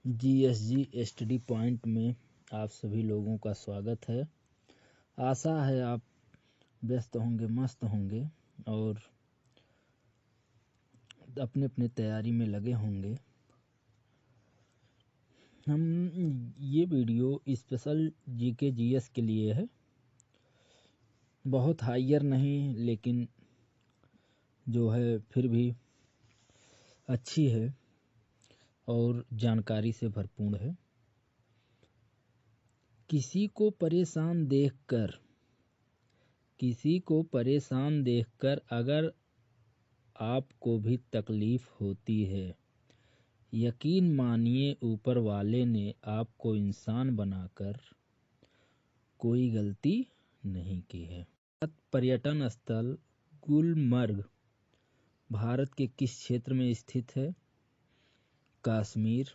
GSG study point में आप सभी लोगों का स्वागत है। आशा है आप व्यस्त होंगे, मस्त होंगे और अपने अपने तैयारी में लगे होंगे। हम ये वीडियो स्पेशल जीके जीएस के लिए है, बहुत हायर नहीं लेकिन जो है फिर भी अच्छी है और जानकारी से भरपूर है। किसी को परेशान देखकर अगर आपको भी तकलीफ होती है, यकीन मानिए ऊपर वाले ने आपको इंसान बनाकर कोई गलती नहीं की है। पर्यटन स्थल गुलमर्ग भारत के किस क्षेत्र में स्थित है? कश्मीर।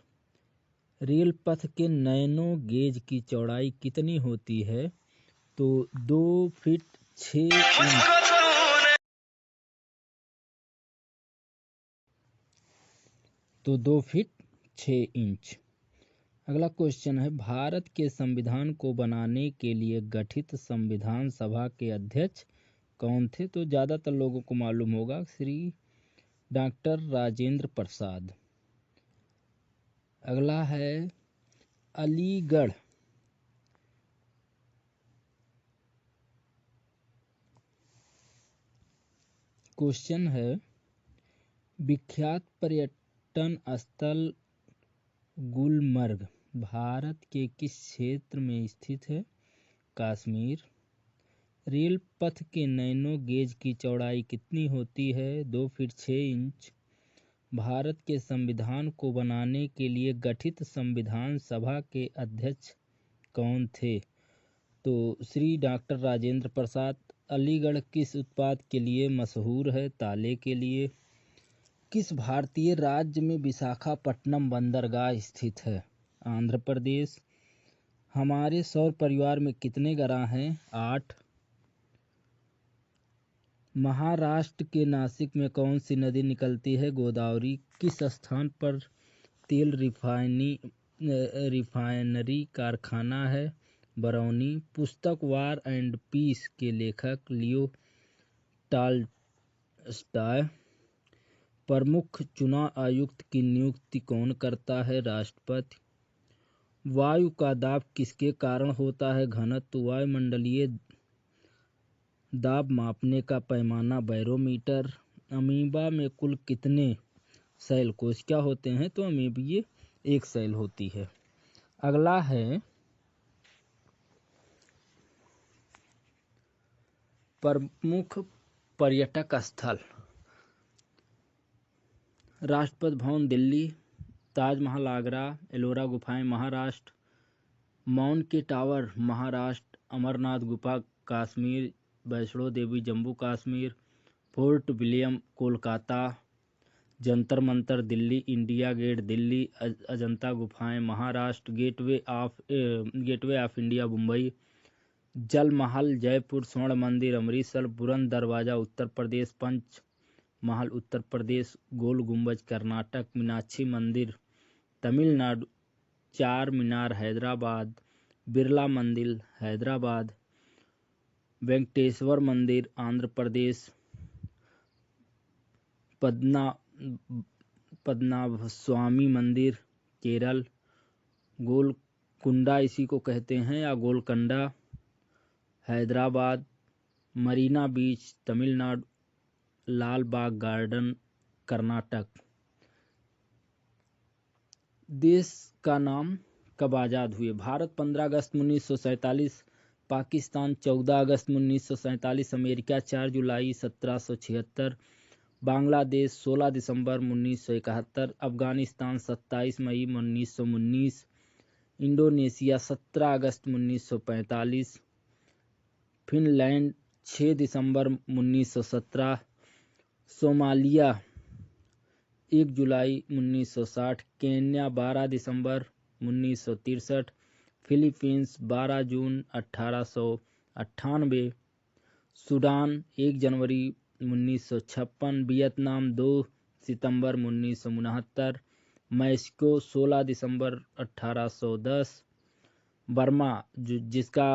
रेल पथ के नैनो गेज की चौड़ाई कितनी होती है? तो 2 फीट 6 इंच। तो 2 फीट 6 इंच। अगला क्वेश्चन है, भारत के संविधान को बनाने के लिए गठित संविधान सभा के अध्यक्ष कौन थे? तो ज़्यादातर लोगों को मालूम होगा, श्री डॉक्टर राजेंद्र प्रसाद। अगला है अलीगढ़ क्वेश्चन है, विख्यात पर्यटन स्थल गुलमर्ग भारत के किस क्षेत्र में स्थित है? कश्मीर। रेल पथ के नैनो गेज की चौड़ाई कितनी होती है? 2 फीट 6 इंच। भारत के संविधान को बनाने के लिए गठित संविधान सभा के अध्यक्ष कौन थे? तो श्री डॉक्टर राजेंद्र प्रसाद। अलीगढ़ किस उत्पाद के लिए मशहूर है? ताले के लिए। किस भारतीय राज्य में विशाखापट्टनम बंदरगाह स्थित है? आंध्र प्रदेश। हमारे सौर परिवार में कितने ग्रह हैं? 8। महाराष्ट्र के नासिक में कौन सी नदी निकलती है? गोदावरी। किस स्थान पर तेल रिफाइनरी कारखाना है? बरौनी। पुस्तक वार एंड पीस के लेखक लियो टॉल्स्टॉय। प्रमुख चुनाव आयुक्त की नियुक्ति कौन करता है? राष्ट्रपति। वायु का दाब किसके कारण होता है? घनत्व। वायुमंडलीय दाब मापने का पैमाना बैरोमीटर। अमीबा में कुल कितने सेल कोशिका होते हैं? तो अमीबीय 1 सेल होती है। अगला है प्रमुख पर्यटक स्थल। राष्ट्रपति भवन दिल्ली, ताजमहल आगरा, एलोरा गुफाएं महाराष्ट्र, माउंट के टावर महाराष्ट्र, अमरनाथ गुफा Kashmir, Vaishno Devi Jammu Kashmir, fort William Kolkata, Jantar Mantar Delhi, India gate Delhi, Ajanta गुफाएं Maharashtra, gateway of India Mumbai, Jal Mahal Jaipur, स्वर्ण मंदिर अमृतसर, बुलंद दरवाजा उत्तर प्रदेश, पंच महल उत्तर प्रदेश, गोल गुंबज कर्नाटक, मीनाक्षी मंदिर तमिलनाडु, चार मीनार हैदराबाद, बिरला मंदिर हैदराबाद, वेंकटेश्वर मंदिर आंध्र प्रदेश, पद्मनाभस्वामी मंदिर केरल, गोलकुंडा इसी को कहते हैं या गोलकंडा हैदराबाद, मरीना बीच तमिलनाडु, लाल बाग गार्डन कर्नाटक। देश का नाम कब आज़ाद हुए? भारत 15 अगस्त 1947, पाकिस्तान 14 अगस्त 1947, अमेरिका 4 जुलाई 1776, बांग्लादेश 16 दिसंबर 1971, अफगानिस्तान 27 मई 1919, इंडोनेशिया 17 अगस्त 1945, फिनलैंड 6 दिसंबर 1917, सोमालिया 1 जुलाई 1960, केन्या 12 दिसंबर 1963, फिलीपींस 12 जून 1898, सूडान 1 जनवरी 1956, वियतनाम 2 सितंबर 1969, मैक्सिको 16 दिसंबर 1810, बर्मा जिसका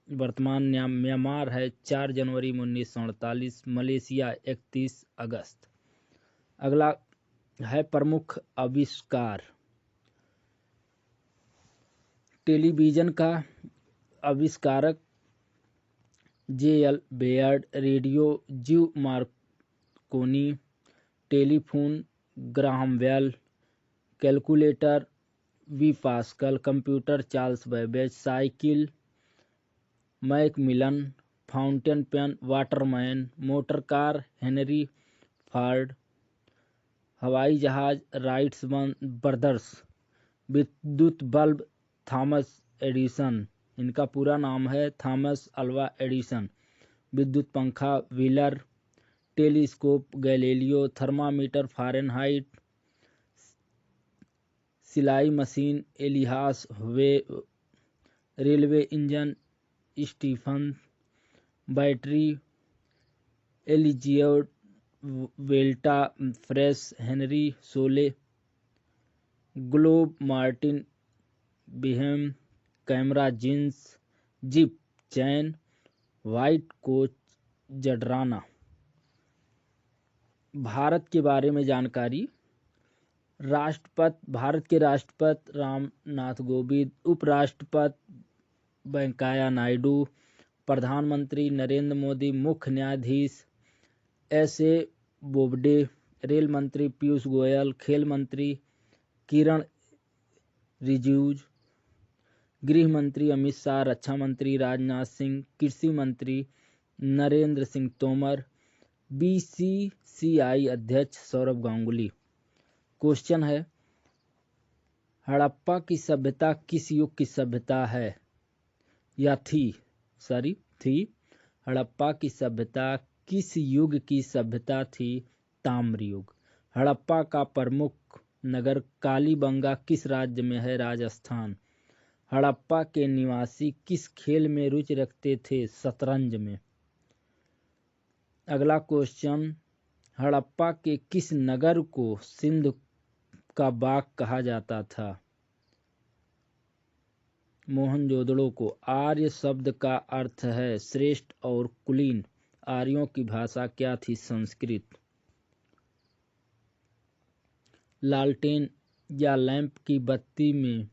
वर्तमान नाम म्यांमार है 4 जनवरी 1948, मलेशिया 31 अगस्त। अगला है प्रमुख आविष्कार। टेलीविज़न का आविष्कारक J.L. बेयर्ड, रेडियो जीव Marconi, telephone Graham Bell, calculator वी Pascal, computer Charles Babbage, cycle Macmillan, fountain pen Waterman, motor car Henry Ford, हवाई जहाज राइट्स ब्रदर्स, विद्युत बल्ब थॉमस एडिसन, इनका पूरा नाम है थॉमस अल्वा एडिसन, विद्युत पंखा Wheeler, telescope Galileo, thermometer Fahrenheit, सिलाई machine Elias railway engine Stephen, battery एलिजियोड वेल्टा फ्रेश हेनरी सोले, globe Martin Behaim, camera jeans zip chain, वाइट कोच जडराना। भारत के बारे में जानकारी। राष्ट्रपति भारत के राष्ट्रपति रामनाथ कोविंद, उपराष्ट्रपति वेंकैया नायडू, प्रधानमंत्री नरेंद्र मोदी, मुख्य न्यायाधीश S.A. बोबडे, रेल मंत्री पीयूष गोयल, खेल मंत्री किरण रिजिजू, गृह मंत्री अमित शाह, रक्षा मंत्री राजनाथ सिंह, कृषि मंत्री नरेंद्र सिंह तोमर, BCCI अध्यक्ष सौरभ गांगुली। क्वेश्चन है, हड़प्पा की सभ्यता किस युग की सभ्यता है या थी? हड़प्पा की सभ्यता किस युग की सभ्यता थी? ताम्र युग। हड़प्पा का प्रमुख नगर कालीबंगा किस राज्य में है? राजस्थान। हड़प्पा के निवासी किस खेल में रुचि रखते थे? शतरंज में। अगला क्वेश्चन, हड़प्पा के किस नगर को सिंध का बाग कहा जाता था? मोहनजोदड़ो को। आर्य शब्द का अर्थ है श्रेष्ठ और कुलीन। आर्यों की भाषा क्या थी? संस्कृत। लालटेन या लैंप की बत्ती में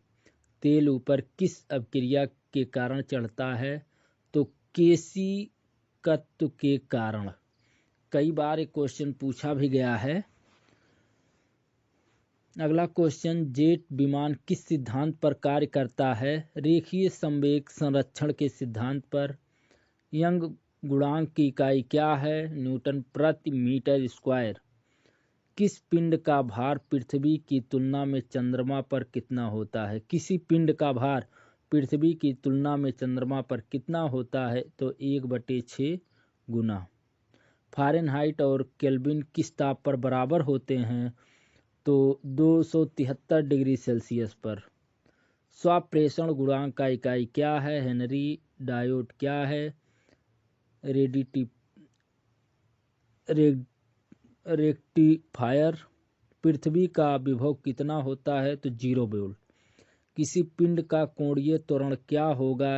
तेल ऊपर किस अपक्रिया के कारण चढ़ता है? तो केशिकत्व के कारण। कई बार एक क्वेश्चन पूछा भी गया है। अगला क्वेश्चन, जेट विमान किस सिद्धांत पर कार्य करता है? रेखीय संवेग संरक्षण के सिद्धांत पर। यंग गुणांक की इकाई क्या है? न्यूटन प्रति मीटर स्क्वायर। किस पिंड का भार पृथ्वी की तुलना में चंद्रमा पर कितना होता है? किसी पिंड का भार पृथ्वी की तुलना में चंद्रमा पर कितना होता है? तो 1/6 गुना। फ़ारेनहाइट और केल्विन किस ताप पर बराबर होते हैं? तो 273 डिग्री सेल्सियस पर। स्वप्रेषण गुणांक का इकाई क्या है? हेनरी। डायोड क्या है? रेक्टिफायर। पृथ्वी का विभव कितना होता है? तो 0 वोल्ट। किसी पिंड का कोणीय त्वरण क्या होगा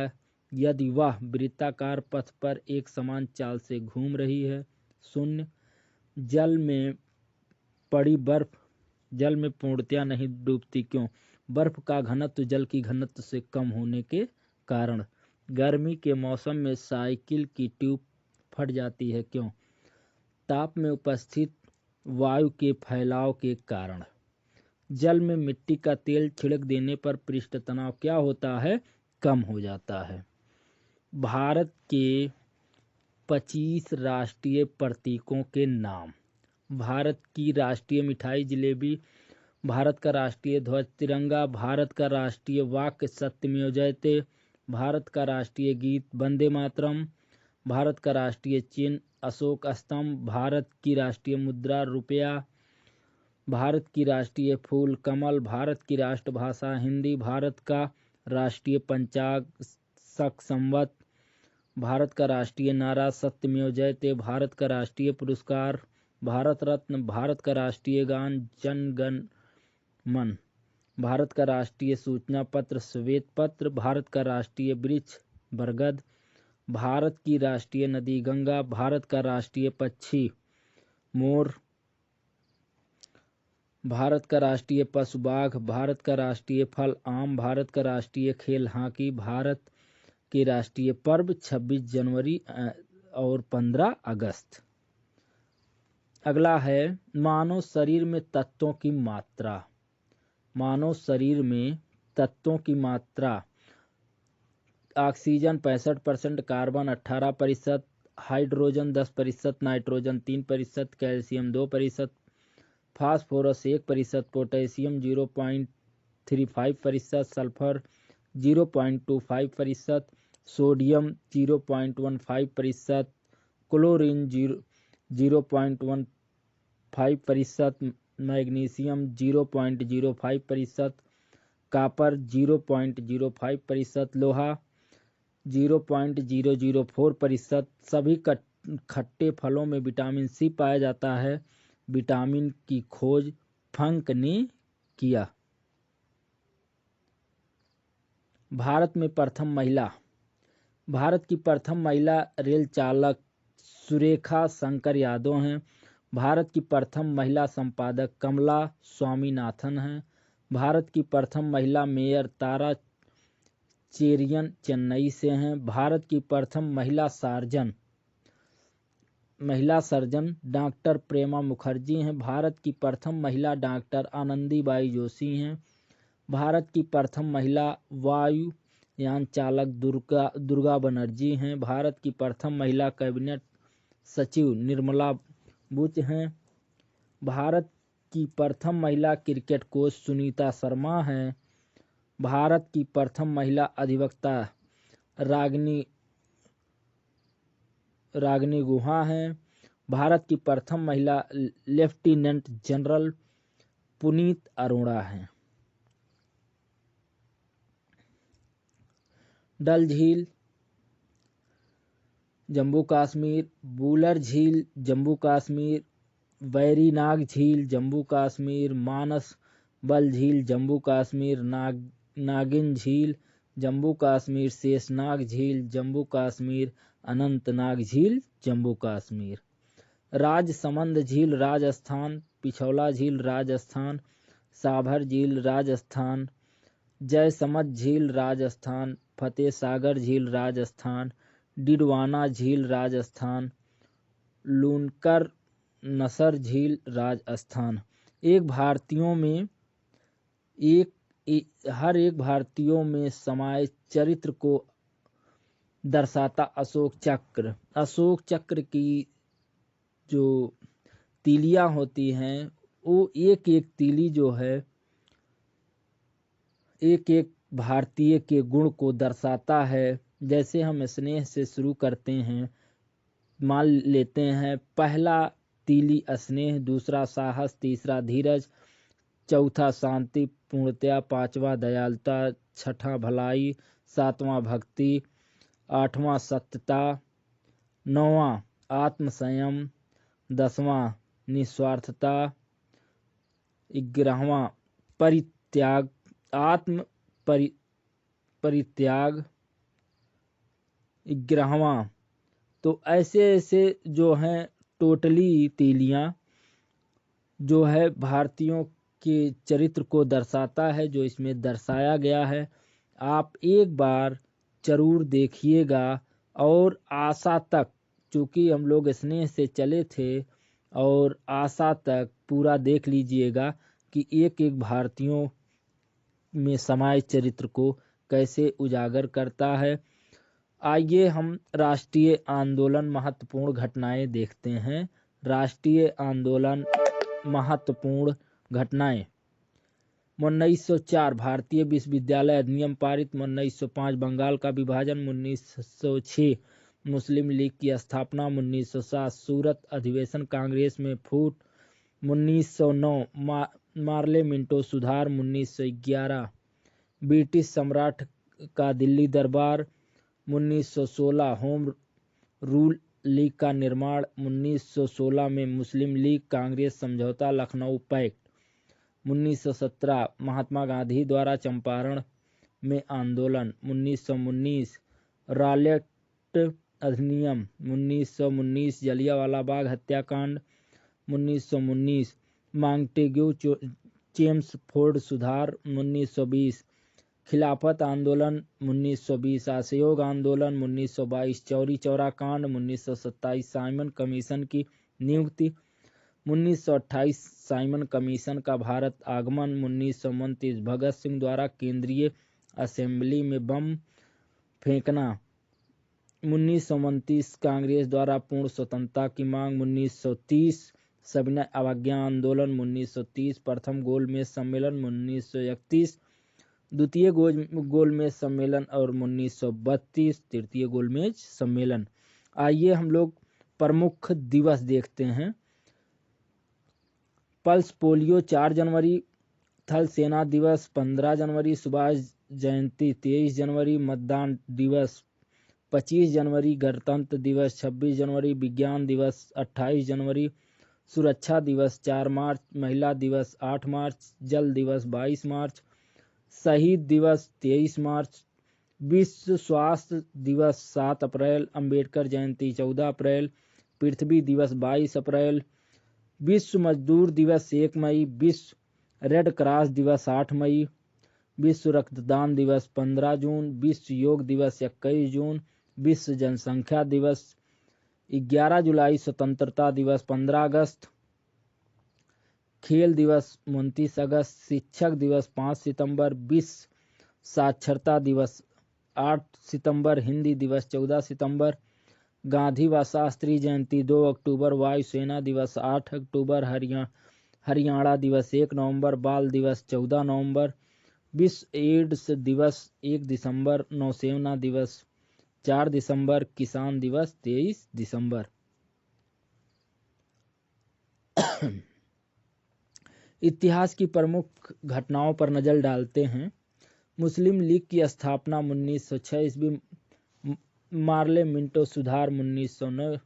यदि वह वृत्ताकार पथ पर एक समान चाल से घूम रही है? 0। जल में पड़ी बर्फ जल में पूर्णतया नहीं डूबती, क्यों? बर्फ का घनत्व जल की घनत्व से कम होने के कारण। गर्मी के मौसम में साइकिल की ट्यूब फट जाती है, क्यों? ताप में उपस्थित वायु के फैलाव के कारण। जल में मिट्टी का तेल छिड़क देने पर पृष्ठ तनाव क्या होता है? कम हो जाता है। भारत के 25 राष्ट्रीय प्रतीकों के नाम। भारत की राष्ट्रीय मिठाई जलेबी, भारत का राष्ट्रीय ध्वज तिरंगा, भारत का राष्ट्रीय वाक्य सत्यमेव जयते, भारत का राष्ट्रीय गीत वंदे मातरम, भारत का राष्ट्रीय चिन्ह अशोक स्तंभ, भारत की राष्ट्रीय मुद्रा रुपया, भारत की राष्ट्रीय फूल कमल, भारत की राष्ट्रभाषा हिंदी, भारत का राष्ट्रीय पंचांग शक संवत, भारत का राष्ट्रीय नारा सत्यमेव जयते, भारत का राष्ट्रीय पुरस्कार भारत रत्न, भारत का राष्ट्रीय गान जन गण मन। भारत का राष्ट्रीय सूचना पत्र श्वेत पत्र। भारत का राष्ट्रीय वृक्ष बरगद। भारत की राष्ट्रीय नदी गंगा। भारत का राष्ट्रीय पक्षी मोर। भारत का राष्ट्रीय पशु बाघ। भारत का राष्ट्रीय फल आम। भारत का राष्ट्रीय खेल हॉकी। भारत के राष्ट्रीय पर्व 26 जनवरी और 15 अगस्त। अगला है मानव शरीर में तत्वों की मात्रा। मानव शरीर में तत्वों की मात्रा: oxygen 65%, carbon 18%, hydrogen 10%, nitrogen 3%, calcium 2%, phosphorus 1%, potassium 0.35%, sulphur 0.25%, sodium 0.15%, chlorine 0.15%, magnesium 0.05%, copper 0.05%, लोहा 0.004%। सभी खट्टे फलों में विटामिन सी पाया जाता है। विटामिन की खोज फंक ने किया। भारत में प्रथम महिला: भारत की प्रथम महिला रेल चालक सुरेखा शंकर यादव हैं। भारत की प्रथम महिला संपादक कमला स्वामीनाथन हैं। भारत की प्रथम महिला मेयर तारा चेरियन चेन्नई से हैं। भारत की प्रथम महिला सर्जन डॉक्टर प्रेमा मुखर्जी हैं। भारत की प्रथम महिला डॉक्टर आनंदीबाई जोशी हैं। भारत की प्रथम महिला वायुयान चालक दुर्गा बनर्जी हैं। भारत की प्रथम महिला कैबिनेट सचिव निर्मला बुच हैं। भारत की प्रथम महिला क्रिकेट कोच सुनीता शर्मा हैं। भारत की प्रथम महिला अधिवक्ता रागिनी गुहा हैं। भारत की प्रथम महिला लेफ्टिनेंट जनरल पुनीत अरोड़ा हैं। डल झील जम्मू कश्मीर, बूलर झील जम्मू कश्मीर, वैरीनाग झील जम्मू कश्मीर, मानस बल झील जम्मू कश्मीर, नागिन झील जम्मू कश्मीर, शेषनाग झील जम्मू कश्मीर, अनंतनाग झील जम्मू कश्मीर। राजसमंद झील राजस्थान, पिछौला झील राजस्थान, साभर झील राजस्थान, जयसमंद झील राजस्थान, फतेह सागर झील राजस्थान, डिडवाना झील राजस्थान, लूनकर नसर झील राजस्थान। हर एक भारतीयों में समाये चरित्र को दर्शाता अशोक चक्र। अशोक चक्र की जो तीलियां होती हैं वो एक एक तीली जो है एक एक भारतीय के गुण को दर्शाता है। जैसे हम स्नेह से शुरू करते हैं, मान लेते हैं पहला तीली स्नेह, दूसरा साहस, तीसरा धीरज, चौथा शांति पूर्णतया, पांचवा दयालुता, छठा भलाई, सातवां भक्ति, आठवां सत्यता, नौवां आत्मसंयम, 10वां निस्वार्थता, 11वां परित्याग, परित्याग, 11वां। तो ऐसे ऐसे जो हैं टोटली तीलियां जो है भारतीयों के चरित्र को दर्शाता है, जो इसमें दर्शाया गया है। आप एक बार जरूर देखिएगा और आशा तक, चूँकि हम लोग स्नेह से चले थे, और आशा तक पूरा देख लीजिएगा कि एक एक भारतीयों में समाये चरित्र को कैसे उजागर करता है। आइए हम राष्ट्रीय आंदोलन महत्वपूर्ण घटनाएं देखते हैं। राष्ट्रीय आंदोलन महत्वपूर्ण घटनाएं: 1904 भारतीय विश्वविद्यालय अधिनियम पारित, 1905 बंगाल का विभाजन, 1906 मुस्लिम लीग की स्थापना, 1907 सूरत अधिवेशन कांग्रेस में फूट, 1909 मार्ले मिंटो सुधार, 1911 ब्रिटिश सम्राट का दिल्ली दरबार, 1916 होम रूल लीग का निर्माण, 1916 में मुस्लिम लीग कांग्रेस समझौता, लखनऊ पैक्ट, 1917 महात्मा गांधी द्वारा चंपारण में आंदोलन। 1919 रॉलेट अधिनियम। 1919 जलियांवाला बाग हत्याकांड। 1919 मॉन्टेग्यू चेम्सफोर्ड सुधार। 1920 खिलाफत आंदोलन। 1920 असहयोग आंदोलन। 1922 चौरी चौरा कांड। 1927 साइमन कमीशन की नियुक्ति। 1928 साइमन कमीशन का भारत आगमन। 1929 भगत सिंह द्वारा केंद्रीय असेंबली में बम फेंकना। 1929 कांग्रेस द्वारा पूर्ण स्वतंत्रता की मांग। 1930 सविनय अवज्ञा आंदोलन। 1930 प्रथम गोलमेज सम्मेलन। 1931 द्वितीय गोलमेज सम्मेलन और 1932 तृतीय गोलमेज सम्मेलन। आइए हम लोग प्रमुख दिवस देखते हैं। पल्स पोलियो 4 जनवरी, थल सेना दिवस 15 जनवरी, सुभाष जयंती 23 जनवरी, मतदान दिवस 25 जनवरी, गणतंत्र दिवस 26 जनवरी, विज्ञान दिवस 28 जनवरी, सुरक्षा दिवस 4 मार्च, महिला दिवस 8 मार्च, जल दिवस 22 मार्च, शहीद दिवस 23 मार्च, विश्व स्वास्थ्य दिवस 7 अप्रैल, अंबेडकर जयंती 14 अप्रैल, पृथ्वी दिवस 22 अप्रैल, विश्व मजदूर दिवस 1 मई, विश्व रेड क्रॉस दिवस 8 मई, विश्व रक्तदान दिवस 15 जून, विश्व योग दिवस 21 जून, विश्व जनसंख्या दिवस 11 जुलाई, स्वतंत्रता दिवस 15 अगस्त, खेल दिवस 29 अगस्त, शिक्षक दिवस 5 सितंबर, विश्व साक्षरता दिवस 8 सितंबर, हिंदी दिवस 14 सितंबर, गांधी व शास्त्री जयंती 2 अक्टूबर, वायुसेना दिवस 8 अक्टूबर, हरियाणा दिवस 1 नवंबर, बाल दिवस 14 नवंबर, विश्व एड्स दिवस 1 दिसंबर, नौसेना दिवस 4 दिसंबर, किसान दिवस 23 दिसंबर। इतिहास की प्रमुख घटनाओं पर नजर डालते हैं। मुस्लिम लीग की स्थापना 1906 ईस्वी, मार्ले मिंटो सुधार 1909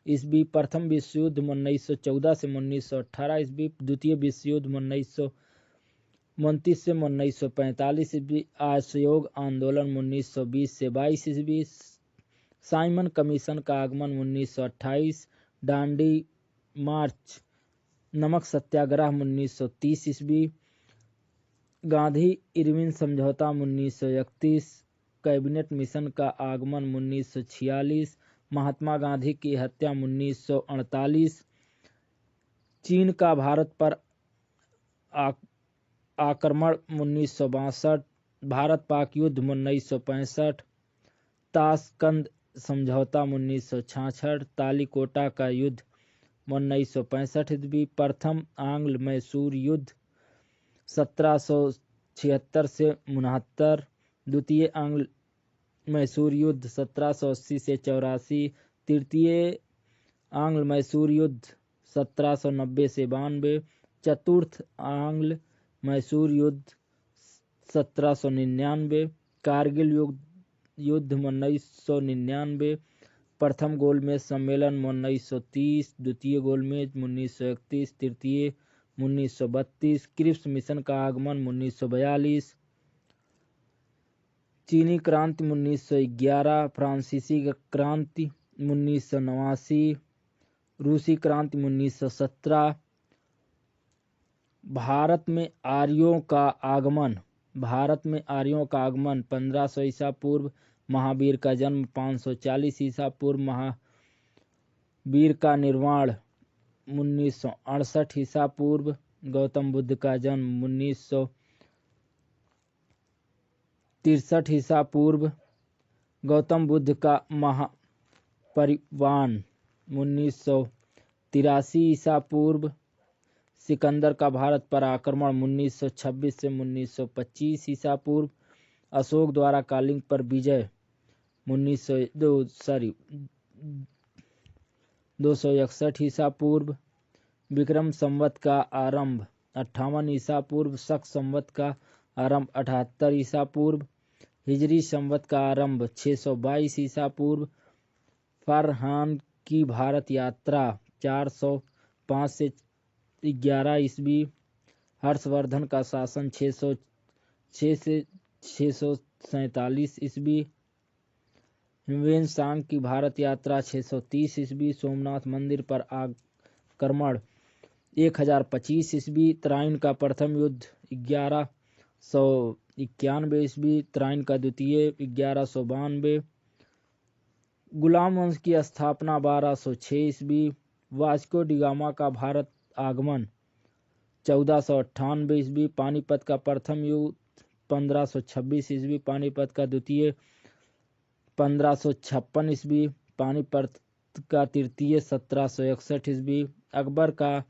ईस्वी, प्रथम विश्व युद्ध 1914 से 1918 ईस्वी, द्वितीय विश्व युद्ध 1929 से 1945 ईस्वी, असहयोग आंदोलन 1920 से 22 ईस्वी, साइमन कमीशन का आगमन 1928, डांडी मार्च, नमक सत्याग्रह 1930 ईस्वी, गांधी इरविन समझौता 1931, कैबिनेट मिशन का आगमन 1946, महात्मा गांधी की हत्या 1948, चीन का भारत पर आक्रमण 1962, भारत पाक युद्ध 1965, ताशकंद समझौता 1966, तालीकोटा का युद्ध 1965 ईस्वी, प्रथम आंग्ल मैसूर युद्ध 1776 से 69, द्वितीय आंग्ल मैसूर युद्ध 1780 से 84, तृतीय आंग्ल मैसूर युद्ध 1790 से 92, चतुर्थ आंग्ल मैसूर युद्ध 1799, कारगिल युद्ध 1999, प्रथम गोलमेज सम्मेलन 1930, द्वितीय गोलमेज 1931, तृतीय 1932, क्रिप्स मिशन का आगमन 1942, चीनी क्रांति 1911, फ्रांसीसी क्रांति 1989, रूसी क्रांति 1917, भारत में आर्यों का आगमन 1500 ईसा पूर्व, महावीर का जन्म 540 ईसा पूर्व, महावीर का निर्वाण 1968 ईसा पूर्व, गौतम बुद्ध का जन्म 1963 ईसा पूर्व, गौतम बुद्ध का महापरिनिर्वाण 1983 ईसा पूर्व, सिकंदर का भारत पर आक्रमण 1926 से 1925 ईसा पूर्व, अशोक द्वारा कालिंग पर विजय 261 ईसा पूर्व, विक्रम संवत का आरंभ 58 ईसा पूर्व, शक संवत का आरंभ 78 ईसा पूर्व, हिजरी संवत का आरंभ 622 ईसा पूर्व, फरहान की भारत यात्रा 405 से 11 ईस्वी, हर्षवर्धन का शासन 606 से 647 ईस्वी, ह्वेनसांग की भारत यात्रा 630 ईस्वी, सोमनाथ मंदिर पर आक्रमण 1025 ईस्वी, तराइन का प्रथम युद्ध 1191 ईस्वी, तराइन का द्वितीय 1192, गुलाम वंश की स्थापना 1206 ईस्वी, वास्को डी गामा का भारत आगमन 1498 ईस्वी, पानीपत का प्रथम युद्ध 1526 ईस्वी, पानीपत का द्वितीय 1556 ईस्वी, पानीपत का तृतीय 1761 ईस्वी, अकबर का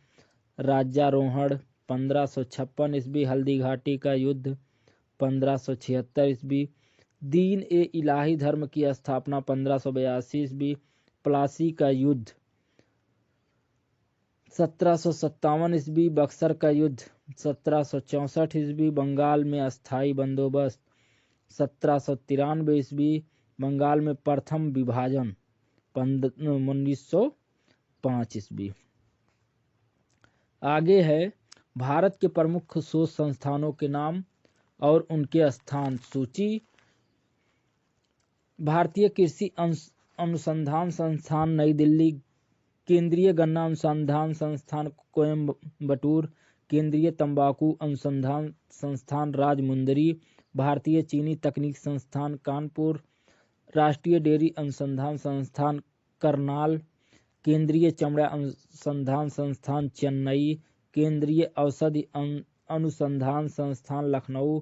राज्यारोहण 1556 ईस्वी, हल्दी घाटी का युद्ध 1576 ईस्वी, दीन ए इलाही धर्म की स्थापना 1582 ईस्वी, प्लासी का युद्ध 1757 ईस्वी, बक्सर का युद्ध 1764 ईस्वी, बंगाल में अस्थायी बंदोबस्त 1793 ईस्वी, बंगाल में प्रथम विभाजन 1905 ईस्वी। आगे है भारत के प्रमुख शोध संस्थानों के नाम और उनके स्थान सूची। भारतीय कृषि अनुसंधान संस्थान नई दिल्ली, केंद्रीय गन्ना अनुसंधान संस्थान कोयम्बटूर, केंद्रीय तंबाकू अनुसंधान संस्थान राजमुंदरी, भारतीय चीनी तकनीक संस्थान कानपुर, राष्ट्रीय डेयरी अनुसंधान संस्थान करनाल, केंद्रीय चमड़ा अनुसंधान संस्थान चेन्नई, केंद्रीय औषधि अनुसंधान संस्थान लखनऊ,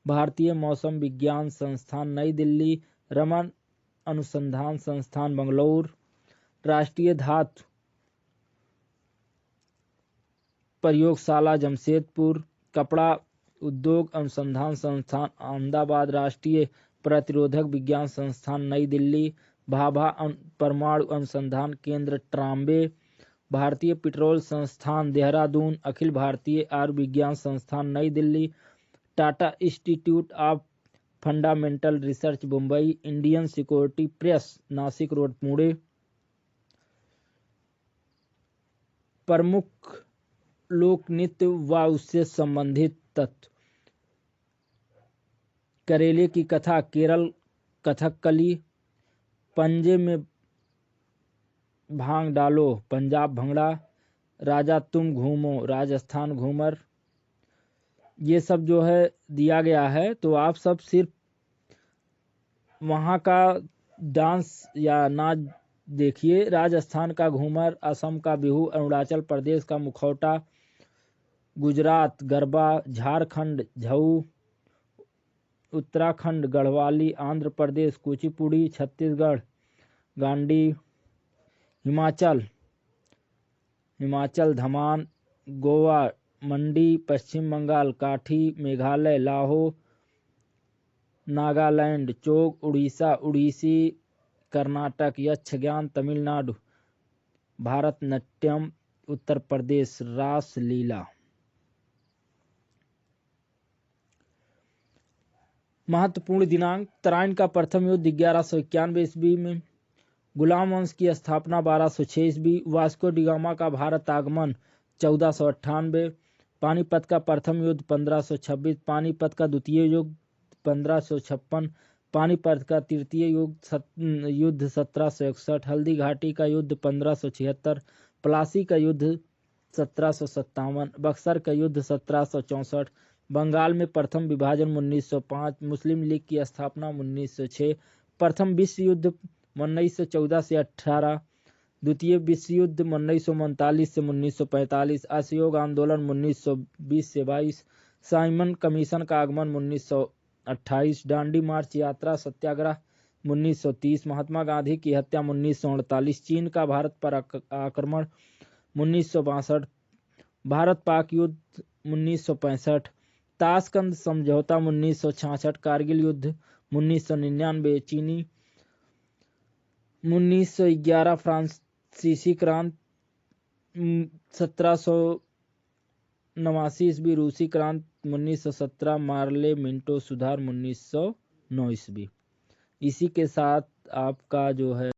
भारतीय मौसम विज्ञान संस्थान नई दिल्ली, रमन अनुसंधान संस्थान बंगलौर, राष्ट्रीय धातु प्रयोगशाला जमशेदपुर, कपड़ा उद्योग अनुसंधान संस्थान अहमदाबाद, राष्ट्रीय प्रतिरोधक विज्ञान संस्थान नई दिल्ली, भाभा परमाणु अनुसंधान केंद्र ट्राम्बे, भारतीय पेट्रोल संस्थान देहरादून, अखिल भारतीय आयुर्विज्ञान संस्थान नई Delhi, Tata institute of fundamental research Mumbai, Indian security press Nashik road Pune. प्रमुख लोक नृत्य व उससे संबंधित तत्व: करेले की कथा केरल कथकली, पंजे में भांग डालो पंजाब भंगड़ा, राजा तुम घूमो राजस्थान घूमर। ये सब जो है दिया गया है, तो आप सब सिर्फ वहाँ का डांस या नाच देखिए। राजस्थान का घूमर, असम का बिहू, अरुणाचल प्रदेश का मुखौटा, गुजरात गरबा, झारखंड झऊ, उत्तराखंड गढ़वाली, आंध्र प्रदेश कुचिपुड़ी, छत्तीसगढ़ गांडी, हिमाचल धमान, गोवा मंडी, पश्चिम बंगाल काठी, मेघालय लाहो, नागालैंड चोग, उड़ीसा उड़ीसी, कर्नाटक यक्षगान, तमिलनाडु भारतनाट्यम, उत्तर प्रदेश रास लीला। महत्वपूर्ण दिनांक: तराइन का प्रथम युद्ध 1191 ईस्वी में, गुलाम वंश की स्थापना 1206 ईस्वी, वास्को डी गामा का भारत आगमन 1498, पानीपत का प्रथम युद्ध 1526, पानीपत का द्वितीय युद्ध 1556, पानीपत का तृतीय युद्ध 1761, हल्दी घाटी का युद्ध 1576, प्लासी का युद्ध 1757, बक्सर का युद्ध 1764, बंगाल में प्रथम विभाजन 1905, मुस्लिम लीग की स्थापना 1906, प्रथम विश्व युद्ध 1914 से 18, द्वितीय विश्व युद्ध 1939 से 1945, असहयोग आंदोलन 1920 से 22, साइमन कमीशन का आगमन 1928, दांडी मार्च यात्रा सत्याग्रह 1930, महात्मा गांधी की हत्या 1948, चीन का भारत पर आक्रमण 1962, भारत पाक युद्ध 1965, ताशकंद समझौता 1966, कारगिल युद्ध 1999, चीनी 1911, फ्रांसीसी क्रांति 1789 ईस्वी, रूसी क्रांति 1917, मार्ले मिंटो सुधार 1909 ईस्वी। इसी के साथ आपका जो है